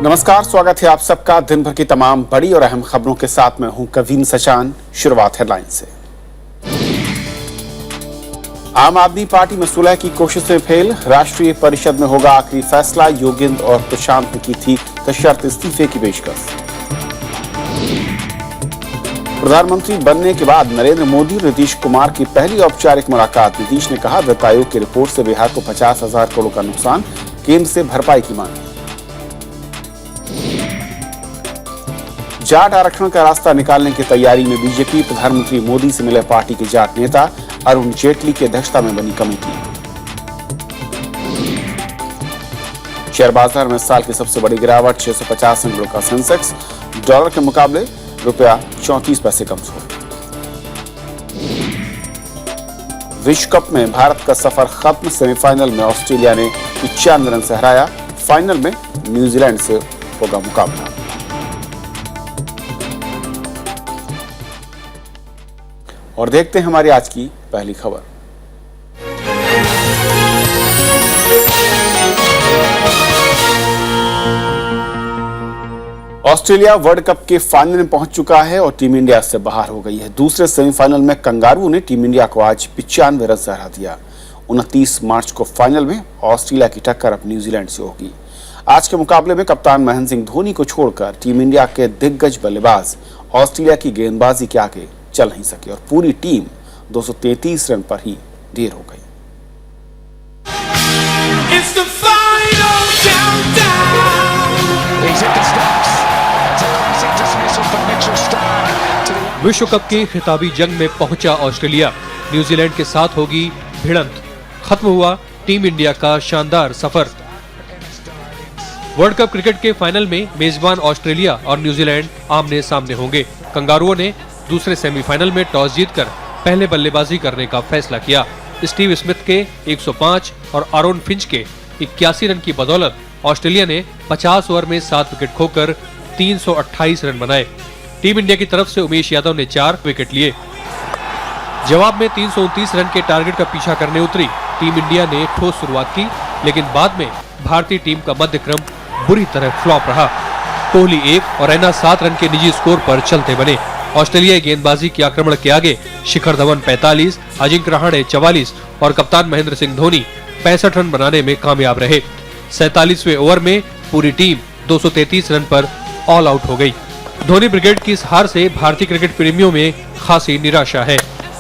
नमस्कार, स्वागत है आप सबका दिन भर की तमाम बड़ी और अहम खबरों के साथ। मैं हूं कवीन सचान। शुरुआत हेडलाइन से। आम आदमी पार्टी में सुलह की कोशिश में फेल, राष्ट्रीय परिषद में होगा आखिरी फैसला। योगेंद्र और प्रशांत ने की थी सशर्त इस्तीफे की पेशकश। प्रधानमंत्री बनने के बाद नरेंद्र मोदी और नीतीश कुमार की पहली औपचारिक मुलाकात। नीतीश ने कहा, वित्त आयोग की रिपोर्ट से बिहार को 50,000 करोड़ का नुकसान, केंद्र से भरपाई की मांग। जाट आरक्षण का रास्ता निकालने की तैयारी में बीजेपी। प्रधानमंत्री मोदी से मिले पार्टी के जाट नेता। अरुण जेटली की अध्यक्षता में बनी कमेटी। शेयर बाजार में साल की सबसे बड़ी गिरावट, 650 अंकों का सेंसेक्स डॉलर के मुकाबले रुपया 34 पैसे कमजोर। विश्व कप में भारत का सफर खत्म, सेमीफाइनल में ऑस्ट्रेलिया ने 95 रन से हराया। फाइनल में न्यूजीलैंड से होगा मुकाबला। और देखते हैं हमारी आज की पहली खबर। ऑस्ट्रेलिया वर्ल्ड कप के फाइनल में पहुंच चुका है और टीम इंडिया से बाहर हो गई है। दूसरे सेमीफाइनल में कंगारू ने टीम इंडिया को आज 95 रन से हरा दिया। 29 मार्च को फाइनल में ऑस्ट्रेलिया की टक्कर अब न्यूजीलैंड से होगी। आज के मुकाबले में कप्तान महेंद्र सिंह धोनी को छोड़कर टीम इंडिया के दिग्गज बल्लेबाज ऑस्ट्रेलिया की गेंदबाजी के आगे चल नहीं सके और पूरी टीम 233 रन पर ही ढेर हो गई। विश्व कप की खिताबी जंग में पहुंचा ऑस्ट्रेलिया। न्यूजीलैंड के साथ होगी भिड़ंत। खत्म हुआ टीम इंडिया का शानदार सफर। वर्ल्ड कप क्रिकेट के फाइनल में मेजबान ऑस्ट्रेलिया और न्यूजीलैंड आमने सामने होंगे। कंगारुओं ने दूसरे सेमीफाइनल में टॉस जीतकर पहले बल्लेबाजी करने का फैसला किया। स्टीव स्मिथ के 105 और आरोन फिंच के 81 रन की बदौलत ऑस्ट्रेलिया ने 50 ओवर में 7 विकेट खोकर 328 रन बनाए। टीम इंडिया की तरफ से उमेश यादव ने 4 विकेट लिए। जवाब में 329 रन के टारगेट का पीछा करने उतरी टीम इंडिया ने ठोस शुरुआत की, लेकिन बाद में भारतीय टीम का मध्य क्रम बुरी तरह फ्लॉप रहा। कोहली 1 और रैना 7 रन के निजी स्कोर पर चलते बने। ऑस्ट्रेलियाई गेंदबाजी के आक्रमण के आगे शिखर धवन 45, अजिंक्य रहाणे 44 और कप्तान महेंद्र सिंह धोनी 65 रन बनाने में कामयाब रहे। 47वें ओवर में पूरी टीम 233 रन पर ऑल आउट हो गई। धोनी ब्रिगेड की इस हार से भारतीय क्रिकेट प्रेमियों में खासी निराशा है।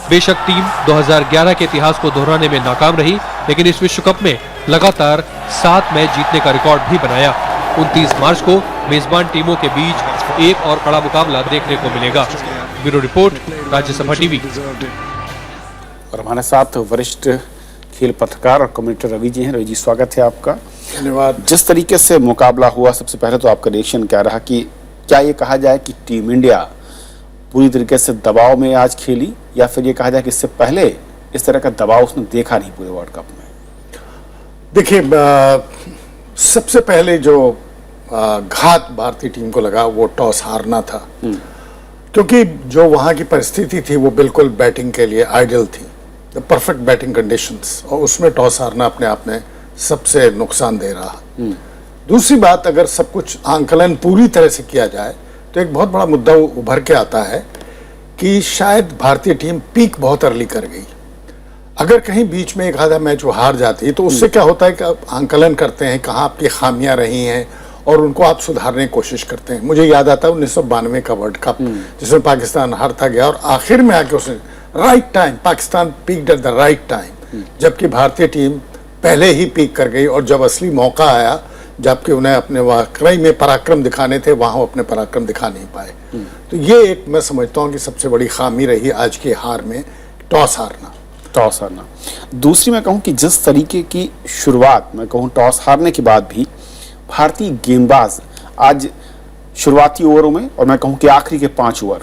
बेशक टीम 2011 के इतिहास को दोहराने में नाकाम रही, लेकिन इस विश्व कप में लगातार 7 मैच जीतने का रिकॉर्ड भी बनाया। 29 मार्च को मेजबान टीमों के बीच एक और कड़ा मुकाबला देखने को मिलेगा। Bureau report, Rajya Sabha TV. और हमारे साथ वरिष्ठ खेल पत्रकार और कमेंटेटर रवि जी हैं। रवि जी, स्वागत है आपका। धन्यवाद। जिस तरीके से मुकाबला हुआ, सबसे पहले तो आपका रिएक्शन क्या रहा कि क्या ये कहा जाए कि टीम इंडिया पूरी तरीके से दबाव में आज खेली, या फिर ये कहा जाए कि इससे पहले इस तरह का दबाव उसने देखा नहीं पूरे वर्ल्ड कप में? देखिए, सबसे पहले जो घात भारतीय टीम को लगा वो टॉस हारना था, क्योंकि जो वहां की परिस्थिति थी वो बिल्कुल बैटिंग के लिए आइडियल थी, द परफेक्ट बैटिंग कंडीशंस, और उसमें टॉस हारना अपने आप में सबसे नुकसानदेह रहा। दूसरी बात, अगर सब कुछ आंकलन पूरी तरह से किया जाए तो एक बहुत बड़ा मुद्दा उभर के आता है कि शायद भारतीय टीम पीक बहुत अर्ली कर गई। अगर कहीं बीच में एक आधा मैच वो हार जाती है तो उससे क्या होता है कि आप आंकलन करते हैं कहाँ आपकी खामियां रही हैं और उनको आप सुधारने की कोशिश करते हैं। मुझे याद आता है 1992 का वर्ल्ड कप, जिसमें पाकिस्तान हारता गया और आखिर में आके उसने right time, Pakistan peaked at the right time, जबकि भारतीय टीम पहले ही पीक कर गई। और जब असली मौका आया, जबकि उन्हें अपने वाकई में पराक्रम दिखाने थे, वहां वो अपने पराक्रम दिखा नहीं पाए। तो ये एक मैं समझता हूँ कि सबसे बड़ी खामी रही आज की हार में, टॉस हारना। दूसरी मैं कहूँ कि जिस तरीके की शुरुआत, मैं कहूँ टॉस हारने के बाद भी भारतीय गेंदबाज आज शुरुआती ओवरों में, और मैं कहूँ कि आखिरी के 5 ओवर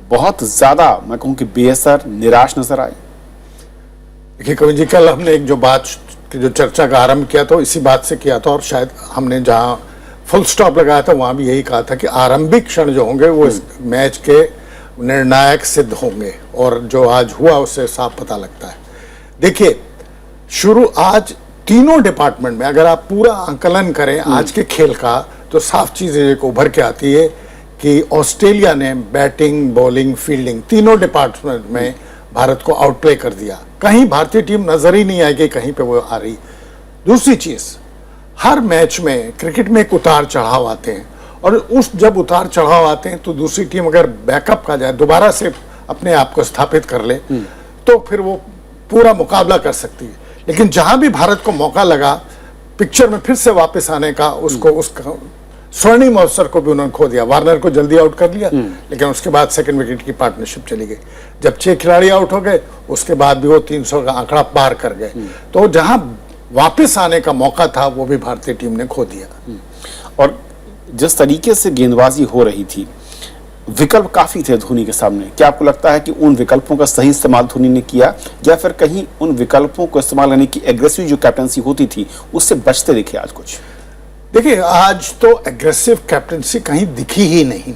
बहुत ज्यादा, मैं कहूँ कि बेअसर, निराश नजर आए। देखिए कवि जी, कल हमने एक जो चर्चा का आरंभ किया था इसी बात से किया था, और शायद हमने जहां फुल स्टॉप लगाया था वहां भी यही कहा था कि आरंभिक क्षण जो होंगे वो इस मैच के निर्णायक सिद्ध होंगे, और जो आज हुआ उससे साफ पता लगता है। देखिए, शुरू आज तीनों डिपार्टमेंट में अगर आप पूरा आंकलन करें आज के खेल का, तो तो साफ चीज़ एक उभर के आती है कि ऑस्ट्रेलिया ने बैटिंग, बॉलिंग, फील्डिंग तीनों डिपार्टमेंट में भारत को आउटप्ले कर दिया। कहीं भारतीय टीम नजर ही नहीं आएगी कहीं पे वो आ रही। दूसरी चीज़, हर मैच में क्रिकेट में एक उतार चढ़ाव आते हैं, और जब उतार चढ़ाव आते हैं तो दूसरी टीम अगर बैकअप का जाए, दोबारा से अपने आप को स्थापित कर ले, तो फिर वो पूरा मुकाबला कर सकती है। लेकिन जहां भी भारत को मौका लगा पिक्चर में फिर से वापस आने का, उसका स्वर्णिम अवसर को भी उन्होंने खो दिया। वार्नर को जल्दी आउट कर लिया, लेकिन उसके बाद सेकंड विकेट की पार्टनरशिप चली गई। जब 6 खिलाड़ी आउट हो गए उसके बाद भी वो 300 का आंकड़ा पार कर गए। तो जहां वापस आने का मौका था वो भी भारतीय टीम ने खो दिया। और जिस तरीके से गेंदबाजी हो रही थी, विकल्प काफी थे धोनी के सामने। क्या आपको लगता है कि उन विकल्पों का सही इस्तेमाल धोनी ने किया, या फिर कहीं उन विकल्पों को इस्तेमाल करने की एग्रेसिव जो कैप्टनसी होती थी उससे बचते दिखे आज कुछ? देखिए, आज तो एग्रेसिव कैप्टनसी कहीं दिखी ही नहीं।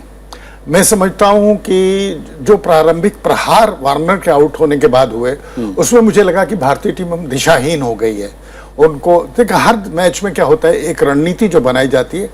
मैं समझता हूं कि जो प्रारंभिक प्रहार वार्नर के आउट होने के बाद हुए, उसमें मुझे लगा कि भारतीय टीम दिशाहीन हो गई है। उनको देखिए, हर मैच में क्या होता है, एक रणनीति जो बनाई जाती है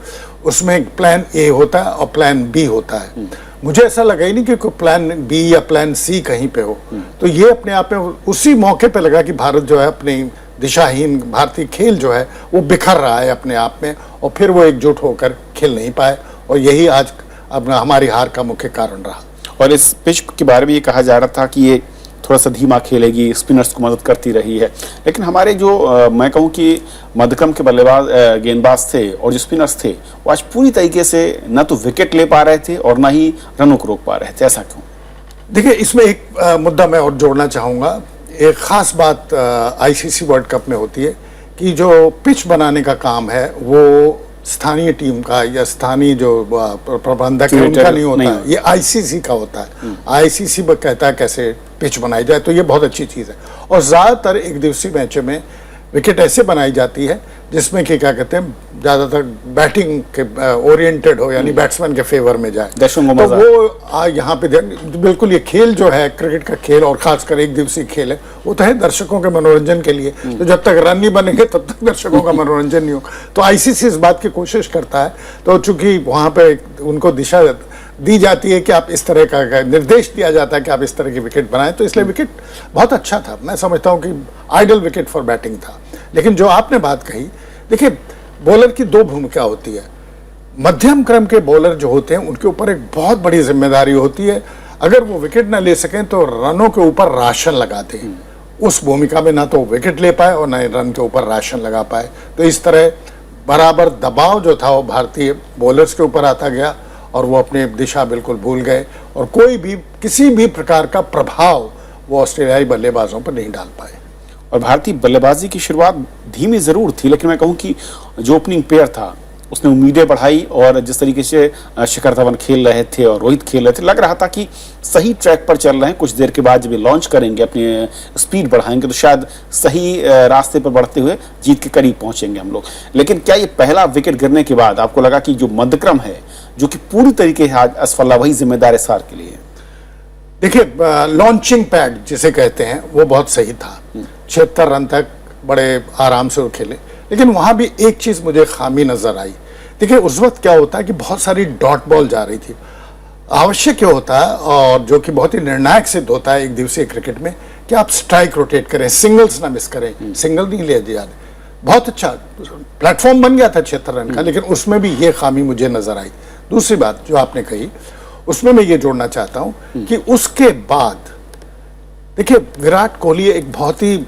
उसमें एक प्लान ए होता है और प्लान बी होता है। मुझे ऐसा लगा ही नहीं कि कोई प्लान बी या प्लान सी कहीं पे हो। तो ये अपने आप में उसी मौके पे लगा कि भारत जो है अपनी दिशाहीन, भारतीय खेल जो है वो बिखर रहा है अपने आप में, और फिर वो एकजुट होकर खेल नहीं पाए, और यही आज अपना हमारी हार का मुख्य कारण रहा। और इस पिच के बारे में ये कहा जा रहा था कि ये थोड़ा सा धीमा खेलेगी, स्पिनर्स को मदद करती रही है, लेकिन हमारे जो मैं कहूँ कि मध्यक्रम के बल्लेबाज गेंदबाज थे और जो स्पिनर्स थे वो आज पूरी तरीके से न तो विकेट ले पा रहे थे और न ही रनों को रोक पा रहे थे। ऐसा क्यों? देखिए, इसमें एक मुद्दा मैं और जोड़ना चाहूँगा। एक खास बात आईसीसी वर्ल्ड कप में होती है कि जो पिच बनाने का काम है वो स्थानीय टीम का या स्थानीय जो प्रबंधक है उनका नहीं होता है, ये आईसीसी का होता है। आईसीसी कहता है कैसे पिच बनाई जाए, तो ये बहुत अच्छी चीज़ है। और ज़्यादातर एक दिवसीय मैचों में विकेट ऐसे बनाई जाती है जिसमें कि क्या कहते हैं, ज़्यादातर बैटिंग के ओरिएंटेड हो, यानी बैट्समैन के फेवर में जाए। तो वो यहाँ पे बिल्कुल ये खेल जो है क्रिकेट का खेल, और खासकर एक दिवसीय खेल है, वो तो है दर्शकों के मनोरंजन के लिए। तो जब तक रन नहीं बनेंगे तब तक दर्शकों का मनोरंजन नहीं होगा। तो आईसीसी इस बात की कोशिश करता है। तो चूंकि वहाँ पे उनको दिशा दी जाती है कि आप इस तरह का निर्देश दिया जाता है कि आप इस तरह की विकेट बनाएं, तो इसलिए विकेट बहुत अच्छा था। मैं समझता हूं कि आइडल विकेट फॉर बैटिंग था। लेकिन जो आपने बात कही, देखिए, बॉलर की 2 भूमिका होती है। मध्यम क्रम के बॉलर जो होते हैं उनके ऊपर एक बहुत बड़ी जिम्मेदारी होती है। अगर वो विकेट ना ले सकें तो रनों के ऊपर राशन लगाते हैं। उस भूमिका में ना तो विकेट ले पाए और ना रन के ऊपर राशन लगा पाए। तो इस तरह बराबर दबाव जो था वो भारतीय बॉलर्स के ऊपर आता गया, और वो अपनी दिशा बिल्कुल भूल गए, और कोई भी किसी भी प्रकार का प्रभाव वो ऑस्ट्रेलियाई बल्लेबाजों पर नहीं डाल पाए। और भारतीय बल्लेबाजी की शुरुआत धीमी जरूर थी, लेकिन मैं कहूँ कि जो ओपनिंग पेयर था उसने उम्मीदें बढ़ाई, और जिस तरीके से शिखर धवन खेल रहे थे और रोहित खेल रहे थे, लग रहा था कि सही ट्रैक पर चल रहे हैं। कुछ देर के बाद जब ये लॉन्च करेंगे, अपनी स्पीड बढ़ाएंगे, तो शायद सही रास्ते पर बढ़ते हुए जीत के करीब पहुंचेंगे हम लोग। लेकिन क्या ये पहला विकेट गिरने के बाद आपको लगा कि जो मध्यक्रम है, जो कि पूरी तरीके से आज असफल, वही जिम्मेदार है सार के लिए? देखिए, लॉन्चिंग पैड जिसे कहते हैं वो बहुत सही था। 76 रन तक बड़े आराम से वो खेले, लेकिन वहां भी एक चीज मुझे खामी नजर आई। देखिए, उस वक्त क्या होता है कि बहुत सारी डॉट बॉल जा रही थी। आवश्यक क्या होता है, और जो कि बहुत ही निर्णायक सिद्ध होता है एक दिवसीय क्रिकेट में, कि आप स्ट्राइक रोटेट करें, सिंगल्स ना मिस करें। सिंगल नहीं ले दिया, बहुत अच्छा प्लेटफॉर्म बन गया था 76 रन का, लेकिन उसमें भी ये खामी मुझे नजर आई। दूसरी बात जो आपने कही, उसमें मैं ये जोड़ना चाहता हूं कि उसके बाद देखिए, विराट कोहली एक बहुत ही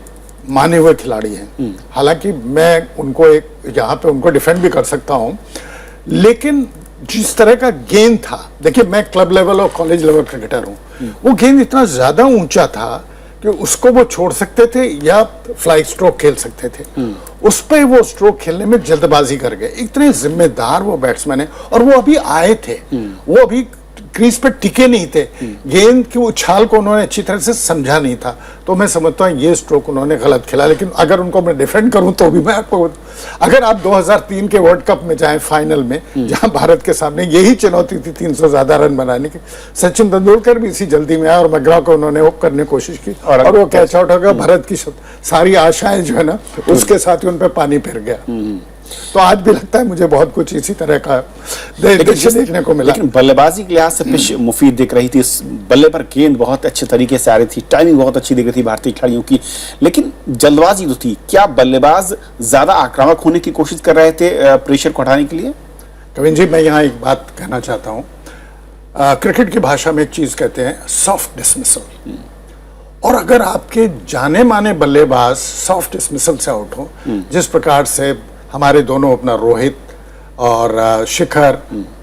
माने हुए खिलाड़ी हैं। हालांकि मैं उनको यहाँ पे उनको डिफेंड भी कर सकता हूं, लेकिन जिस तरह का गेंद था, देखिए, मैं क्लब लेवल और कॉलेज लेवल क्रिकेटर हूं, वो गेंद इतना ज्यादा ऊंचा था कि उसको वो छोड़ सकते थे या फ्लाई स्ट्रोक खेल सकते थे। उस पर वो स्ट्रोक खेलने में जल्दबाजी कर गए। इतने जिम्मेदार वो बैट्समैन है, और वो अभी आए थे, वो अभी क्रीज पे टिके नहीं थे। गेंद की उछाल को उन्होंने अच्छी तरह से समझा नहीं था। तो मैं समझता हूँ ये स्ट्रोक उन्होंने गलत खेला। लेकिन अगर उनको मैं डिफेंड करूं तो भी मैं आपको, अगर आप 2003 के वर्ल्ड कप में जाएं फाइनल में, जहां भारत के सामने यही चुनौती थी 300 ज्यादा रन बनाने की, सचिन तेंदुलकर भी इसी जल्दी में आया और मैकग्रा को उन्होंने वो करने की कोशिश की, और वो कैच आउट हो गया। भारत की सारी आशाएं जो है ना, उसके साथ ही उन पर पानी फिर गया। तो आज भी लगता है मुझे बहुत कुछ इसी तरह का दृश्य देखने को मिला। लेकिन बल्लेबाजी के लिहाज से पिच मुफीद दिख रही थी, इस बल्ले पर गेंद बहुत अच्छे तरीके से आ रही थी, टाइमिंग बहुत अच्छी दिख रही थी भारतीय खिलाड़ियों की, लेकिन जल्दबाजी जो थी, क्या बल्लेबाज ज्यादा आक्रामक होने की कोशिश कर रहे थे प्रेशर को हटाने के लिए? कविन जी, मैं यहाँ एक बात कहना चाहता हूँ। क्रिकेट की भाषा में एक चीज कहते हैं सॉफ्ट डिसमिसल, और अगर आपके जाने माने बल्लेबाज सॉफ्ट डिसमिसल से आउट हो, जिस प्रकार से हमारे दोनों अपना रोहित और शिखर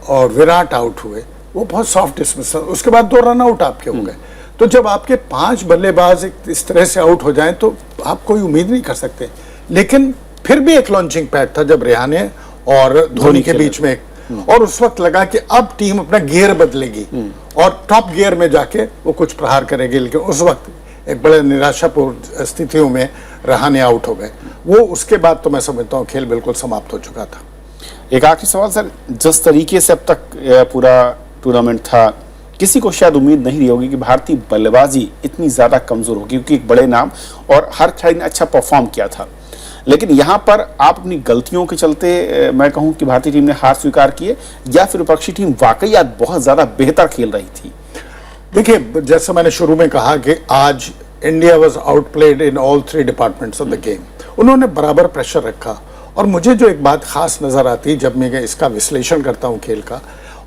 और विराट आउट हुए, वो बहुत सॉफ्ट डिसमिसल, उसके बाद 2 रन आउट आपके हो गए। तो जब आपके 5 बल्लेबाज इस तरह से आउट हो जाएं तो आप कोई उम्मीद नहीं कर सकते। लेकिन फिर भी एक लॉन्चिंग पैड था जब रेहाने और धोनी के बीच में, और उस वक्त लगा कि अब टीम अपना गियर बदलेगी और टॉप गियर में जाके वो कुछ प्रहार करेगी। लेकिन उस वक्त एक बड़े निराशापूर्ण स्थितियों में रहाने आउट हो गए। वो उसके बाद तो मैं समझता हूँ खेल बिल्कुल समाप्त हो चुका था। एक आखिरी सवाल सर, जिस तरीके से अब तक पूरा टूर्नामेंट था, किसी को शायद उम्मीद नहीं रही होगी कि भारतीय बल्लेबाजी इतनी ज्यादा कमजोर होगी, क्योंकि एक बड़े नाम और हर खिलाड़ी ने अच्छा परफॉर्म किया था, लेकिन यहाँ पर आप अपनी गलतियों के चलते मैं कहूँ कि भारतीय टीम ने हार स्वीकार की है, या फिर विपक्षी टीम वाकई आज बहुत ज्यादा बेहतर खेल रही थी? देखिए, जैसे मैंने शुरू में कहा कि आज India was outplayed in all 3 departments of the game. उन्होंने बराबर प्रेशर रखा, और मुझे जो एक बात खास नजर आती है जब मैं इसका विश्लेषण करता हूँ खेल का,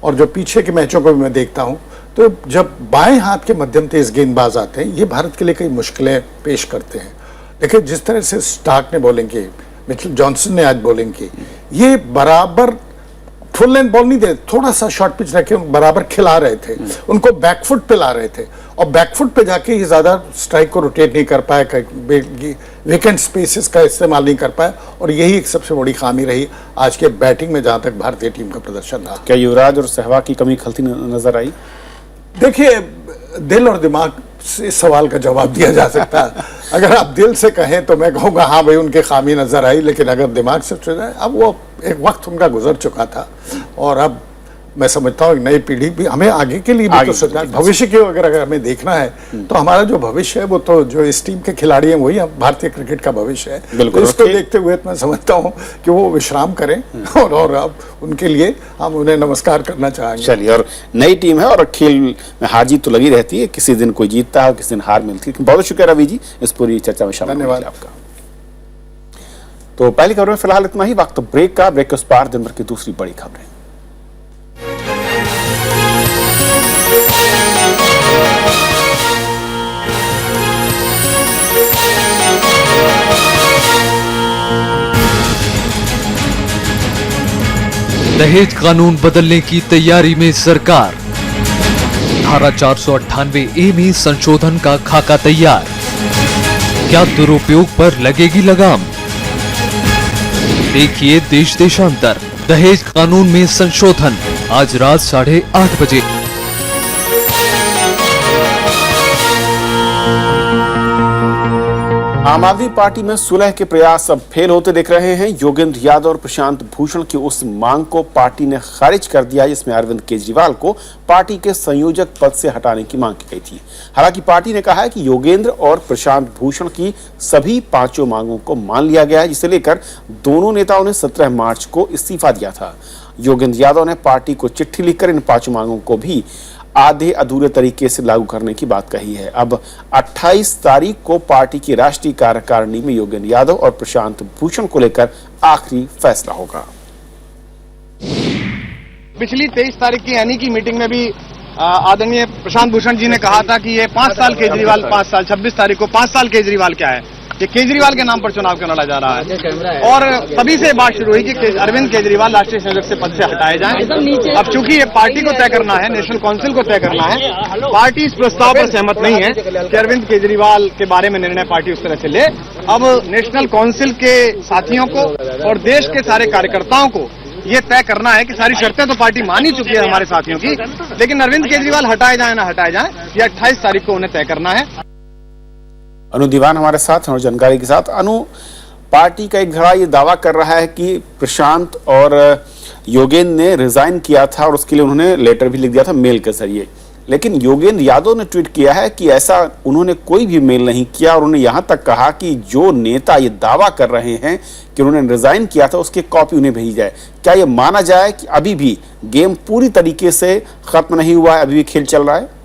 और जो पीछे के मैचों को भी मैं देखता हूँ, तो जब बाएं हाथ के मध्यम तेज गेंदबाज आते हैं, ये भारत के लिए कई मुश्किलें पेश करते हैं। देखिए, जिस तरह से स्टार्क ने बॉलिंग की, मिचेल जॉनसन ने आज बॉलिंग की, ये बराबर फुल लेंथ बॉल नहीं दे, थोड़ा सा शॉर्ट पिच रखे बराबर खिला रहे थे, उनको बैकफुट पे ला रहे थे, और बैकफुट पे जाके ये ज्यादा स्ट्राइक को रोटेट नहीं कर पाए, वेकेंट स्पेसेस का इस्तेमाल नहीं कर पाए, और यही एक सबसे बड़ी खामी रही आज के बैटिंग में जहां तक भारतीय टीम का प्रदर्शन रहा। क्या युवराज और सहवाग की कमी खलती नजर आई? देखिए, दिल और दिमाग से इस सवाल का जवाब दिया जा सकता है। अगर आप दिल से कहें तो मैं कहूँगा हाँ भाई, उनके खामी नजर आई, लेकिन अगर दिमाग से सोचा, अब वो एक वक्त उनका गुजर चुका था, और अब मैं समझता हूँ नई पीढ़ी भी, हमें आगे के लिए भी तो सोचना, भविष्य के अगर हमें देखना है तो हमारा जो भविष्य है वो तो जो इस टीम के खिलाड़ी हैं वही भारतीय क्रिकेट का भविष्य है। तो इसको देखते हुए मैं समझता हूँ कि वो विश्राम करें, और अब उनके लिए हम उन्हें नमस्कार करना चाहेंगे। चलिए, और नई टीम है और खेल में हार जीत तो लगी रहती है, किसी दिन कोई जीतता है और किसी दिन हार मिलती है। बहुत शुक्रिया रवि जी इस पूरी चर्चा में शामिल होने के लिए आपका। तो पहली खबर में फिलहाल इतना ही। वक्त ब्रेक का, ब्रेक के उस पार दिन भर की दूसरी बड़ी खबरें। दहेज कानून बदलने की तैयारी में सरकार। धारा 498A में संशोधन का खाका तैयार। क्या दुरुपयोग पर लगेगी लगाम? देखिए देश देशांतर, दहेज कानून में संशोधन, आज रात 8:30 बजे। आम आदमी पार्टी में सुलह के प्रयास अब फेल होते दिख रहे हैं। योगेंद्र यादव और प्रशांत भूषण की उस मांग को पार्टी ने खारिज कर दिया जिसमें अरविंद केजरीवाल को पार्टी के संयोजक पद से हटाने की मांग की गई थी। हालांकि पार्टी ने कहा है कि योगेंद्र और प्रशांत भूषण की सभी 5 मांगों को मान लिया गया है, जिसे लेकर दोनों नेताओं ने 17 मार्च को इस्तीफा दिया था। योगेंद्र यादव ने पार्टी को चिट्ठी लिखकर इन 5 मांगों को भी आधे अधूरे तरीके से लागू करने की बात कही है। अब 28 तारीख को पार्टी की राष्ट्रीय कार्यकारिणी में योगेंद्र यादव और प्रशांत भूषण को लेकर आखिरी फैसला होगा। पिछली 23 तारीख की यानी की मीटिंग में भी आदरणीय प्रशांत भूषण जी ने कहा था कि ये 5 साल केजरीवाल, 5 साल 26 तारीख को 5 साल केजरीवाल क्या है, ये केजरीवाल के नाम पर चुनाव क्यों लड़ा जा रहा है। और तभी से बात शुरू हुई कि अरविंद केजरीवाल राष्ट्रीय संयोजक से पद से हटाए जाएं। अब चूंकि ये पार्टी को तय करना है, नेशनल काउंसिल को तय करना है, पार्टी इस प्रस्ताव पर सहमत नहीं है कि अरविंद केजरीवाल के बारे में निर्णय पार्टी उस तरह से ले। अब नेशनल काउंसिल के साथियों को और देश के सारे कार्यकर्ताओं को ये तय करना है कि सारी शर्तें तो पार्टी मान ही चुकी है हमारे साथियों की, लेकिन अरविंद केजरीवाल हटाए जाए ना हटाए जाए, ये 28 तारीख को उन्हें तय करना है। अनु दीवान हमारे साथ और जानकारी के साथ। अनु, पार्टी का एक धड़ा ये दावा कर रहा है कि प्रशांत और योगेंद्र ने रिजाइन किया था और उसके लिए उन्होंने लेटर भी लिख दिया था मेल के जरिए, लेकिन योगेंद्र यादव ने ट्वीट किया है कि ऐसा उन्होंने कोई भी मेल नहीं किया और उन्होंने यहां तक कहा कि जो नेता ये दावा कर रहे हैं कि उन्होंने रिजाइन किया था उसकी कॉपी उन्हें भेजी जाए। क्या ये माना जाए कि अभी भी गेम पूरी तरीके से खत्म नहीं हुआ है, अभी भी खेल चल रहा है?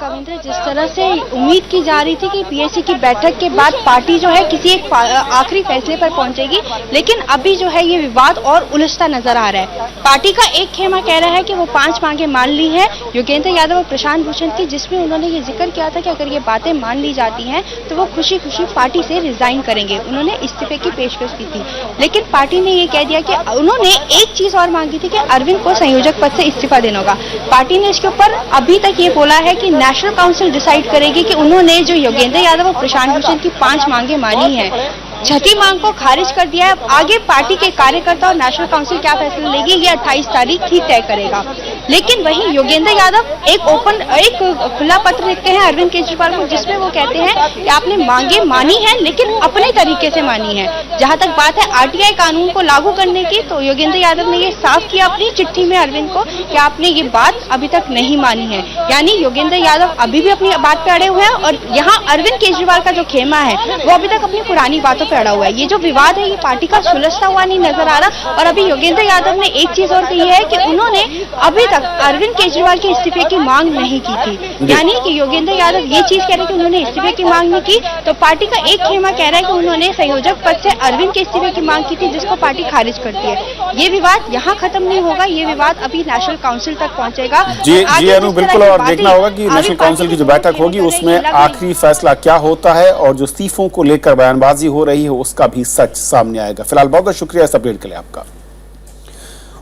कविंद्र, जिस तरह से उम्मीद की जा रही थी कि पीएसी की बैठक के बाद पार्टी जो है किसी एक आखिरी फैसले पर पहुंचेगी, लेकिन अभी जो है ये विवाद और उलझता नजर आ रहा है। पार्टी का एक खेमा कह रहा है कि वो 5 मांगे मान ली है योगेंद्र यादव और प्रशांत भूषण की, जिसमें उन्होंने ये जिक्र किया था कि अगर ये बातें मान ली जाती हैं तो वो खुशी खुशी पार्टी से रिजाइन करेंगे। उन्होंने इस्तीफे की पेशकश की थी, लेकिन पार्टी ने ये कह दिया कि उन्होंने एक चीज और मांगी थी कि अरविंद को संयोजक पद से इस्तीफा देना होगा। पार्टी ने इसके ऊपर अभी तक ये बोला है कि नेशनल काउंसिल डिसाइड करेगी कि उन्होंने जो योगेंद्र यादव और प्रशांत भूषण की 5 मांगे मानी हैं, छठी मांग को खारिज कर दिया है। अब आगे पार्टी के कार्यकर्ता और नेशनल काउंसिल क्या फैसला लेगी ये 28 तारीख ही तय करेगा। लेकिन वहीं योगेंद्र यादव एक खुला पत्र लिखते हैं अरविंद केजरीवाल को, जिसमें वो कहते हैं कि आपने मांगे मानी है लेकिन अपने तरीके से मानी है। जहां तक बात है आरटीआई कानून को लागू करने की, तो योगेंद्र यादव ने ये साफ किया अपनी चिट्ठी में अरविंद को कि आपने ये बात अभी तक नहीं मानी है। यानी योगेंद्र यादव अभी भी अपनी बात पे अड़े हुए हैं और यहाँ अरविंद केजरीवाल का जो खेमा है वो अभी तक अपनी पुरानी बातों पे अड़ा हुआ है। ये जो विवाद है ये पार्टी का सुलझता हुआ नहीं नजर आ रहा। और अभी योगेंद्र यादव ने एक चीज और कही है कि उन्होंने अभी तक अरविंद केजरीवाल के इस्तीफे की मांग नहीं की थी। यानी कि योगेंद्र यादव ये चीज कह रहे हैं कि उन्होंने इस्तीफे की मांग नहीं की, तो पार्टी का एक खेमा कह रहा है कि उन्होंने संयोजक पद से अरविंद के इस्तीफे की मांग की थी, जिसको पार्टी खारिज करती है। ये विवाद यहाँ खत्म नहीं होगा, ये विवाद अभी नेशनल काउंसिल तक पहुंचेगा। जी अनु, बिल्कुल, और देखना होगा कि नेशनल काउंसिल की जो बैठक होगी उसमें आखिरी फैसला क्या होता है और जो इस्तीफों को लेकर बयानबाजी हो रही है उसका भी सच सामने आएगा। फिलहाल बहुत बहुत शुक्रिया इस अपडेट के लिए आपका।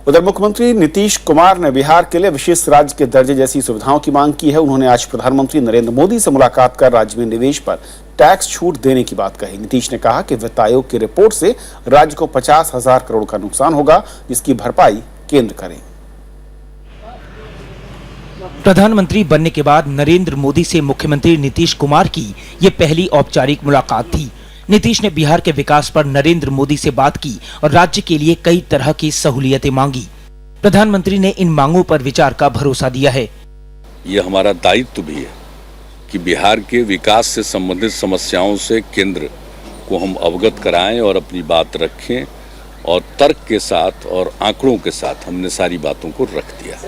उधर मुख्यमंत्री नीतीश कुमार ने बिहार के लिए विशेष राज्य के दर्जे जैसी सुविधाओं की मांग की है। उन्होंने आज प्रधानमंत्री नरेंद्र मोदी से मुलाकात कर राज्य में निवेश पर टैक्स छूट देने की बात कही। नीतीश ने कहा कि वित्त आयोग की रिपोर्ट से राज्य को 50,000 करोड़ का नुकसान होगा, जिसकी भरपाई केंद्र करे। प्रधानमंत्री बनने के बाद नरेंद्र मोदी से मुख्यमंत्री नीतीश कुमार की ये पहली औपचारिक मुलाकात थी। नीतीश ने बिहार के विकास पर नरेंद्र मोदी से बात की और राज्य के लिए कई तरह की सहूलियतें मांगी। प्रधानमंत्री ने इन मांगों पर विचार का भरोसा दिया है। ये हमारा दायित्व भी है कि बिहार के विकास से संबंधित समस्याओं से केंद्र को हम अवगत कराएं और अपनी बात रखें, और तर्क के साथ और आंकड़ों के साथ हमने सारी बातों को रख दिया।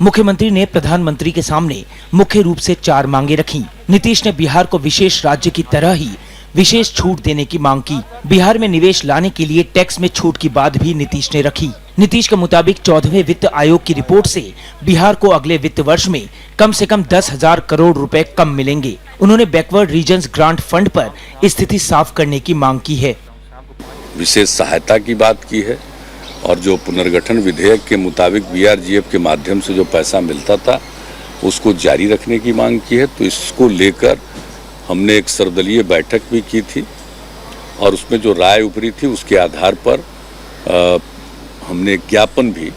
मुख्यमंत्री ने प्रधानमंत्री के सामने मुख्य रूप से 4 मांगे रखी। नीतीश ने बिहार को विशेष राज्य की तरह ही विशेष छूट देने की मांग की। बिहार में निवेश लाने के लिए टैक्स में छूट की बात भी नीतीश ने रखी। नीतीश के मुताबिक 14वें वित्त आयोग की रिपोर्ट से बिहार को अगले वित्त वर्ष में कम से कम 10,000 करोड़ रुपए कम मिलेंगे। उन्होंने बैकवर्ड रीजन्स ग्रांट फंड पर स्थिति साफ करने की मांग की है। विशेष सहायता की बात की है और जो पुनर्गठन विधेयक के मुताबिक बीआरजीएफ के माध्यम से जो पैसा मिलता था उसको जारी रखने की मांग की है। तो इसको लेकर हमने एक सर्वदलीय बैठक भी की थी और उसमें जो राय उभरी थी उसके आधार पर हमने ज्ञापन भी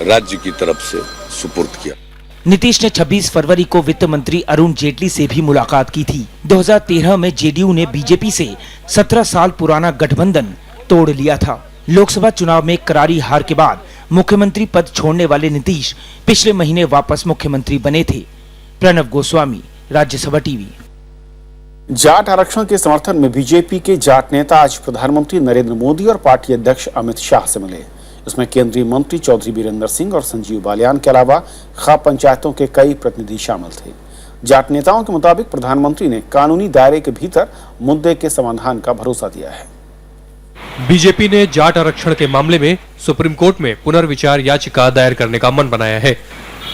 राज्य की तरफ से सुपुर्द किया। नीतीश ने 26 फरवरी को वित्त मंत्री अरुण जेटली से भी मुलाकात की थी। 2013 में जेडीयू ने बीजेपी से 17 साल पुराना गठबंधन तोड़ लिया था। लोकसभा चुनाव में करारी हार के बाद मुख्यमंत्री पद छोड़ने वाले नीतीश पिछले महीने वापस मुख्यमंत्री बने थे। प्रणव गोस्वामी, राज्यसभा टीवी। जाट आरक्षण के समर्थन में बीजेपी के जाट नेता आज प्रधानमंत्री नरेंद्र मोदी और पार्टी अध्यक्ष अमित शाह से मिले। इसमें केंद्रीय मंत्री चौधरी बीरेंद्र सिंह और संजीव बालियान के अलावा खाप पंचायतों के कई प्रतिनिधि शामिल थे। जाट नेताओं के मुताबिक प्रधानमंत्री ने कानूनी दायरे के भीतर मुद्दे के समाधान का भरोसा दिया है। बीजेपी ने जाट आरक्षण के मामले में सुप्रीम कोर्ट में पुनर्विचार याचिका दायर करने का मन बनाया है।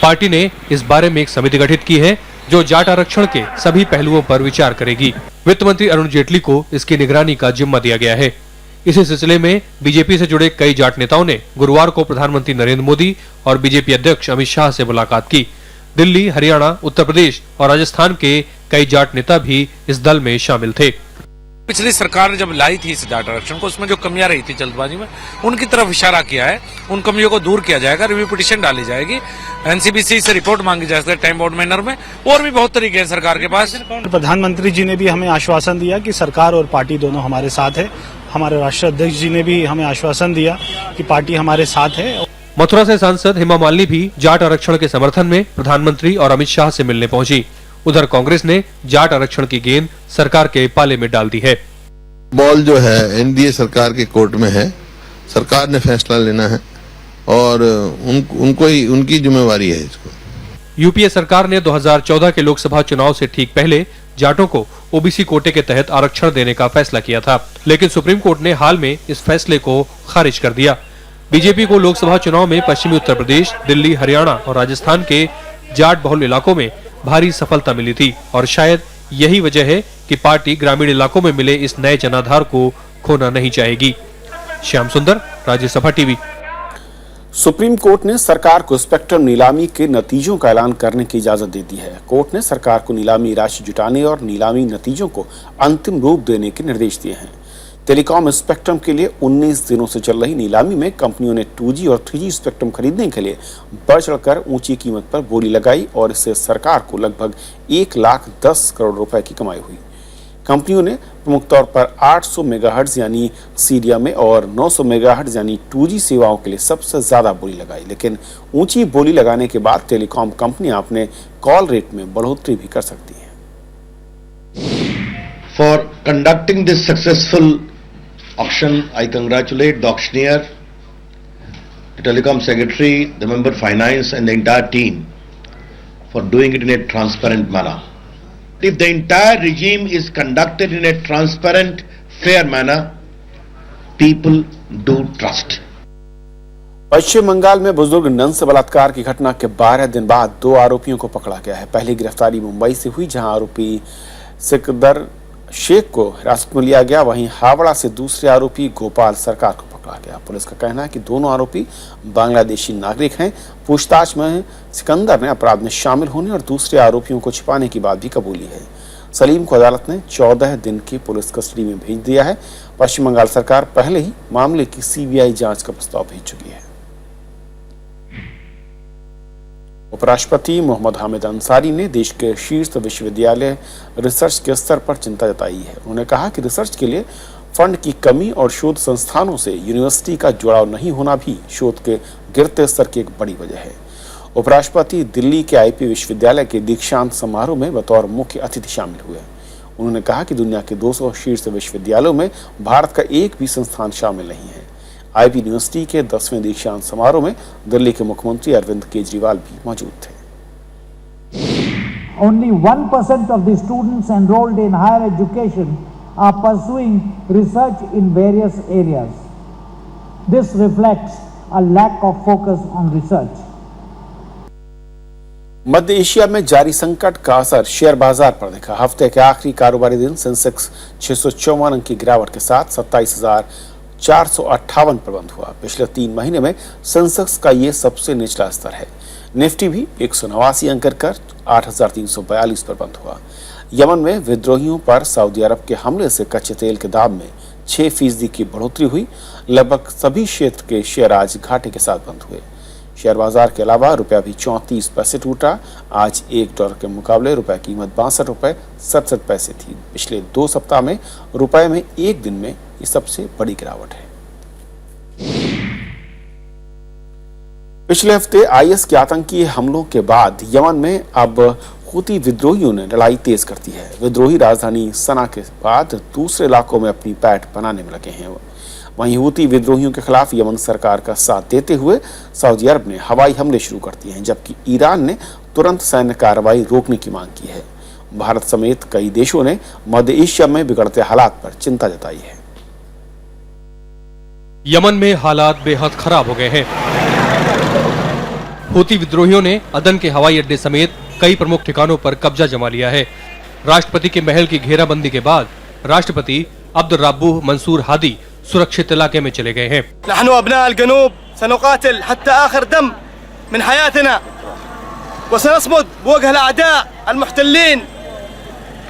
पार्टी ने इस बारे में एक समिति गठित की है जो जाट आरक्षण के सभी पहलुओं पर विचार करेगी। वित्त मंत्री अरुण जेटली को इसकी निगरानी का जिम्मा दिया गया है। इसी सिलसिले में बीजेपी से जुड़े कई जाट नेताओं ने गुरुवार को प्रधानमंत्री नरेंद्र मोदी और बीजेपी अध्यक्ष अमित शाह से मुलाकात की। दिल्ली, हरियाणा, उत्तर प्रदेश और राजस्थान के कई जाट नेता भी इस दल में शामिल थे। पिछली सरकार ने जब लाई थी इस जाट आरक्षण को, उसमें जो कमियां रही थी जल्दबाजी में, उनकी तरफ इशारा किया है। उन कमियों को दूर किया जाएगा, रिव्यू पिटीशन डाली जाएगी, एनसीबीसी से रिपोर्ट मांगी जाएगी टाइम बाउंड मैनर में, और भी बहुत तरीके हैं सरकार के पास। प्रधानमंत्री जी ने भी हमें आश्वासन दिया कि सरकार और पार्टी दोनों हमारे साथ है। हमारे राष्ट्रीय अध्यक्ष जी ने भी हमें आश्वासन दिया कि पार्टी हमारे साथ है। मथुरा से सांसद हेमा मालिनी भी जाट आरक्षण के समर्थन में प्रधानमंत्री और अमित शाह से मिलने पहुंची। उधर कांग्रेस ने जाट आरक्षण की गेंद सरकार के पाले में डाल दी है। बॉल जो है एनडीए सरकार के कोर्ट में है, सरकार ने फैसला लेना है और उनको ही उनकी जिम्मेवारी है इसको। यूपीए सरकार ने 2014 के लोकसभा चुनाव से ठीक पहले जाटों को ओबीसी कोटे के तहत आरक्षण देने का फैसला किया था, लेकिन सुप्रीम कोर्ट ने हाल में इस फैसले को खारिज कर दिया। बीजेपी को लोकसभा चुनाव में पश्चिमी उत्तर प्रदेश, दिल्ली, हरियाणा और राजस्थान के जाट बहुल इलाकों में भारी सफलता मिली थी और शायद यही वजह है कि पार्टी ग्रामीण इलाकों में मिले इस नए जनाधार को खोना नहीं चाहेगी। श्याम सुंदर, राज्यसभा टीवी। सुप्रीम कोर्ट ने सरकार को स्पेक्ट्रम नीलामी के नतीजों का ऐलान करने की इजाजत दे दी है। कोर्ट ने सरकार को नीलामी राशि जुटाने और नीलामी नतीजों को अंतिम रूप देने के निर्देश दिए हैं। टेलीकॉम स्पेक्ट्रम के लिए 19 दिनों से चल रही नीलामी में कंपनियों ने 2G और 3G स्पेक्ट्रम खरीदने के लिए बढ़ चढ़कर ऊंची कीमत पर बोली लगाई और इससे सरकार को लगभग 1,10 करोड़ रुपए की कमाई हुई। कंपनियों ने प्रमुख तौर पर 800 मेगाहर्ट्ज यानी सीडीएम और 900 मेगाहर्ट्ज यानी 2G सेवाओं के लिए सबसे ज्यादा बोली लगाई, लेकिन ऊंची बोली लगाने के बाद टेलीकॉम कंपनियां अपने कॉल रेट में बढ़ोतरी भी कर सकती हैं। For conducting this successful auction, I congratulate the auctioneer, the telecom secretary, the member finance and the entire team for doing it in a transparent manner. If the entire regime is conducted in a transparent, fair manner, people do trust. पश्चिम बंगाल में बुजुर्ग none से बलात्कार की घटना के 12 दिन बाद 2 आरोपियों को पकड़ा गया है। पहली गिरफ्तारी मुंबई से हुई, जहां आरोपी सिकंदर शेख को हिरासत में लिया गया। वहीं हावड़ा से दूसरे आरोपी गोपाल सरकार को पकड़ा गया। पुलिस का कहना है कि दोनों आरोपी बांग्लादेशी नागरिक हैं। पूछताछ में सिकंदर ने अपराध में शामिल होने और दूसरे आरोपियों को छिपाने की बात भी कबूली है। सलीम को अदालत ने 14 दिन की पुलिस कस्टडी में भेज दिया है। पश्चिम बंगाल सरकार पहले ही मामले की सीबीआई जांच का प्रस्ताव भेज चुकी है। उपराष्ट्रपति मोहम्मद हामिद अंसारी ने देश के शीर्ष विश्वविद्यालय रिसर्च के स्तर पर चिंता जताई है। उन्होंने कहा कि रिसर्च के लिए फंड की कमी और शोध संस्थानों से यूनिवर्सिटी का जुड़ाव नहीं होना भी शोध के गिरते स्तर की एक बड़ी वजह है। उपराष्ट्रपति दिल्ली के आईपी विश्वविद्यालय के दीक्षांत समारोह में बतौर मुख्य अतिथि शामिल हुए। उन्होंने कहा कि दुनिया के 200 शीर्ष विश्वविद्यालयों में भारत का एक भी संस्थान शामिल नहीं है। आईपी यूनिवर्सिटी के 10वें दीक्षांत समारोह में दिल्ली के मुख्यमंत्री अरविंद केजरीवाल भी मौजूद थे। Only 1% of the students enrolled in higher education are pursuing research in various areas. This reflects a lack of focus on research. Madhya Asia में जारी संकट का असर शेयर बाजार पर दिखा। हफ्ते के आखिरी कारोबारी दिन सेंसेक्स 654 अंक की गिरावट के साथ 27,458 पर बंद हुआ। पिछले 3 महीने में सेंसेक्स का ये सबसे निचला स्तर है। निफ्टी भी 189 अंक कर 8,342 पर बंद हुआ। यमन में विद्रोहियों पर सऊदी अरब के हमले से कच्चे तेल के दाम में 6% की बढ़ोतरी हुई। लगभग सभी क्षेत्र के शेयर आज घाटे के साथ बंद हुए। शेयर बाजार के अलावा रुपया भी 34 पैसे टूटा। आज $1 के मुकाबले रुपए की कीमत 62 रुपए 67 पैसे थी। पिछले 2 सप्ताह में रुपए में एक दिन में ये सबसे बड़ी गिरावट है। पिछले हफ्ते आईएस के आतंकी हमलों के बाद यमन में अब हुती विद्रोहियों ने लड़ाई तेज कर दी है। विद्रोही राजधानी सना के बाद दूसरे इलाकों में अपनी पैठ बनाने में लगे हैं। वहीं हुती विद्रोहियों के खिलाफ यमन सरकार का साथ देते हुए सऊदी अरब ने हवाई हमले शुरू कर दिए हैं, जबकि ईरान ने तुरंत सैन्य कार्रवाई रोकने की मांग की है। भारत समेत कई देशों ने मध्य एशिया में बिगड़ते हालात पर चिंता जताई है। यमन में हालात बेहद खराब हो गए हैं। हुती विद्रोहियों ने अदन के हवाई अड्डे समेत कई प्रमुख ठिकानों पर कब्जा जमा लिया है। राष्ट्रपति के महल की घेराबंदी के बाद राष्ट्रपति अब्दुल रब्बू मंसूर हादी सुरक्षित इलाके में चले गए हैं। नहनु अब्ना अल-जनूब सनुकातिल हत्ता आखिर दम मिन हयातना व सनस्मुद बवजह अल-अअदा अल-मुहतल्लीन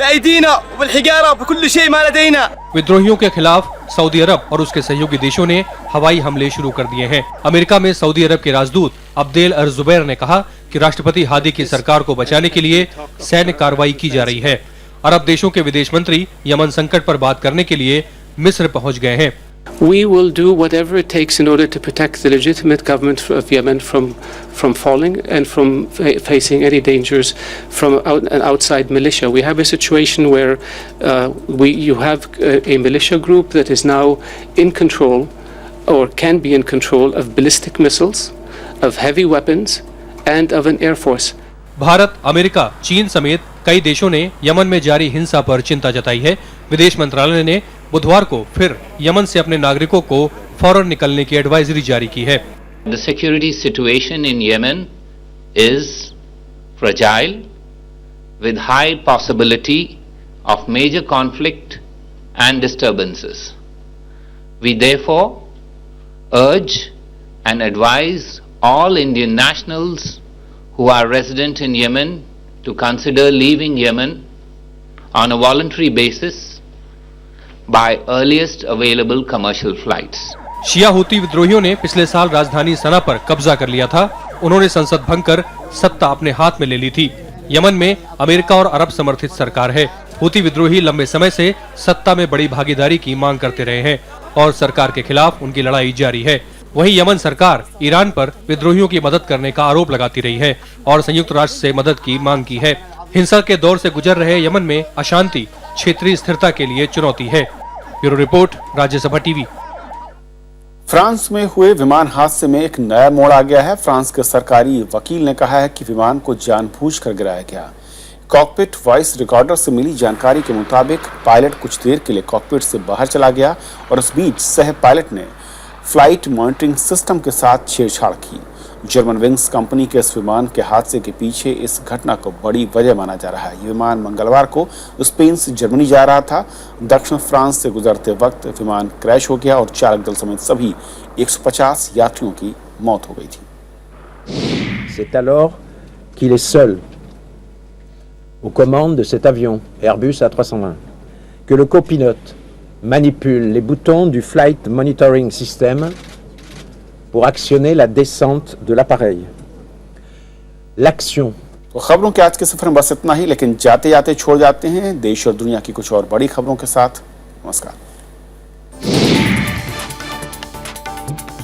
बअयदीना व बिल-हिजारा बकुल शय मा लदयना। विद्रोहियों के खिलाफ सऊदी अरब और उसके सहयोगी देशों ने हवाई हमले शुरू कर दिए हैं। अमेरिका में सऊदी अरब के राजदूत अब्देल अल-जुबैर ने कहा कि राष्ट्रपति हादी की सरकार को बचाने के लिए सैन्य कार्रवाई की जा रही है। अरब देशों के विदेश मंत्री यमन संकट पर बात करने के लिए मिस्र पहुंच गए हैं। We will do whatever it takes in order to protect the legitimate government of Yemen from falling and from facing any dangers from an outside militia. We have a situation where you have a militia group that is now in control or can be in control of ballistic missiles, of heavy weapons and of an air force. Bharat, America, चीन समेत कई देशों ने Yemen में जारी हिंसा पर चिंता जताई है। विदेश मंत्रालय ने बुधवार को फिर यमन से अपने नागरिकों को फौरन निकलने की एडवाइजरी जारी की है। The security situation in Yemen is fragile, with high possibility of major conflict and disturbances. We therefore urge and advise all Indian nationals who are resident in Yemen to consider leaving Yemen on a voluntary basis by earliest available commercial flights. Shia Houthi विद्रोहियों ने पिछले साल राजधानी सना पर कब्जा कर लिया था। उन्होंने संसद भंग कर सत्ता अपने हाथ में ले ली थी। यमन में अमेरिका और अरब समर्थित सरकार है। हूती विद्रोही लंबे समय से सत्ता में बड़ी भागीदारी की मांग करते रहे हैं और सरकार के खिलाफ उनकी लड़ाई जारी है। वहीं यमन सरकार ईरान पर विद्रोहियों की मदद करने का आरोप लगाती रही है और संयुक्त राष्ट्र से मदद की मांग की है। हिंसा के दौर से गुजर रहे यमन में अशांति क्षेत्रीय स्थिरता के लिए चुनौती है। Bureau report, Rajya Sabha TV. France में हुए विमान हादसे में एक नया मोड़ आ गया है। फ्रांस के सरकारी वकील ने कहा है कि विमान को जानबूझकर गिराया गया। कॉकपिट वॉइस रिकॉर्डर से मिली जानकारी के मुताबिक पायलट कुछ देर के लिए कॉकपिट से बाहर चला गया और इस बीच सह पायलट ने फ्लाइट मॉनिटरिंग सिस्टम के साथ छेड़छाड़ की। जर्मन विंग्स कंपनी के इस विमान के हादसे के पीछे इस घटना को बड़ी वजह माना जा रहा है। ये विमान मंगलवार को स्पेन से जर्मनी जा रहा था। दक्षिण फ्रांस से गुजरते वक्त विमान क्रैश हो गया और चालक दल समेत सभी 150 यात्रियों की मौत हो गई थी। C'est alors qu'il est seul aux commandes de cet avion Airbus A320, que le copilote manipule les boutons du Flight Monitoring System pour actionner la descente de l'appareil. L'action. तो खबरों के आज के सफर में बस इतना ही, लेकिन जाते जाते छोड़ जाते हैं देश और दुनिया की कुछ और बड़ी खबरों के साथ। नमस्कार।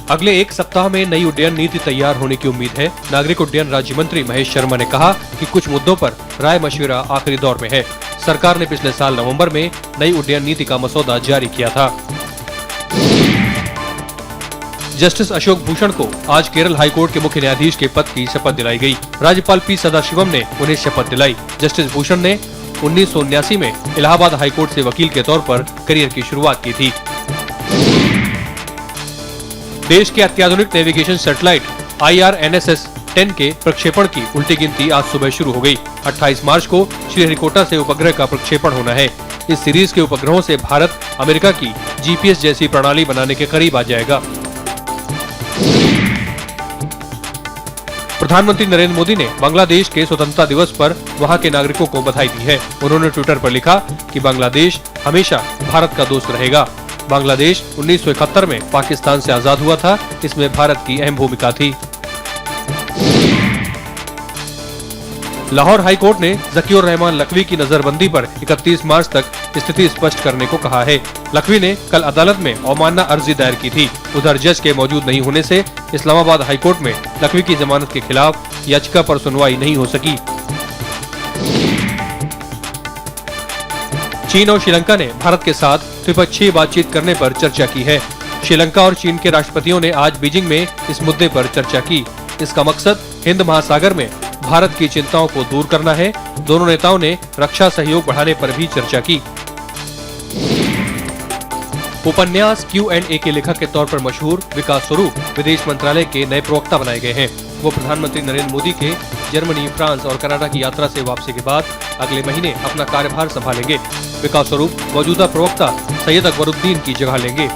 अगले एक सप्ताह में नई उड्डयन नीति तैयार होने की उम्मीद है। नागरिक उड्डयन राज्य मंत्री महेश शर्मा ने कहा कि कुछ मुद्दों पर राय मशविरा आखिरी दौर में है। सरकार ने पिछले साल नवंबर में नई उड्डयन नीति का मसौदा जारी किया था। जस्टिस अशोक भूषण को आज केरल हाईकोर्ट के मुख्य न्यायाधीश के पद की शपथ दिलाई गई। राज्यपाल पी सदाशिवम ने उन्हें शपथ दिलाई। जस्टिस भूषण ने 1979 में इलाहाबाद हाईकोर्ट से वकील के तौर पर करियर की शुरुआत की थी। देश के अत्याधुनिक नेविगेशन सैटेलाइट IRNSS-10 के प्रक्षेपण की उल्टी गिनती आज सुबह शुरू हो गई। 28 मार्च को श्रीहरिकोटा से उपग्रह का प्रक्षेपण होना है। इस सीरीज के उपग्रहों से भारत अमेरिका की GPS जैसी प्रणाली बनाने के करीब आ जाएगा। प्रधानमंत्री नरेंद्र मोदी ने बांग्लादेश के स्वतंत्रता दिवस पर वहां के नागरिकों को बधाई दी है। उन्होंने ट्विटर पर लिखा कि बांग्लादेश हमेशा भारत का दोस्त रहेगा। बांग्लादेश 1971 में पाकिस्तान से आजाद हुआ था। इसमें भारत की अहम भूमिका थी। लाहौर हाईकोर्ट ने ज़कीउर रहमान लखवी की नजरबंदी पर 31 मार्च तक स्थिति स्पष्ट करने को कहा है। लखवी ने कल अदालत में अवमानना अर्जी दायर की थी। उधर जज के मौजूद नहीं होने से इस्लामाबाद हाईकोर्ट में लखवी की जमानत के खिलाफ याचिका पर सुनवाई नहीं हो सकी। चीन और श्रीलंका ने भारत के साथ द्विपक्षीय बातचीत करने पर चर्चा की है। श्रीलंका और चीन के राष्ट्रपतियों ने आज बीजिंग में इस मुद्दे पर चर्चा की। इसका मकसद हिंद महासागर में भारत की चिंताओं को दूर करना है। दोनों नेताओं ने रक्षा सहयोग बढ़ाने पर भी चर्चा की। उपन्यास Q&A के लेखक के तौर पर मशहूर विकास स्वरूप विदेश मंत्रालय के नए प्रवक्ता बनाए गए हैं। वो प्रधानमंत्री नरेंद्र मोदी के जर्मनी, फ्रांस और कनाडा की यात्रा से वापसी के बाद अगले महीने अपना कार्यभार संभालेंगे। विकास स्वरूप मौजूदा प्रवक्ता सैयद अकबरुद्दीन की जगह लेंगे।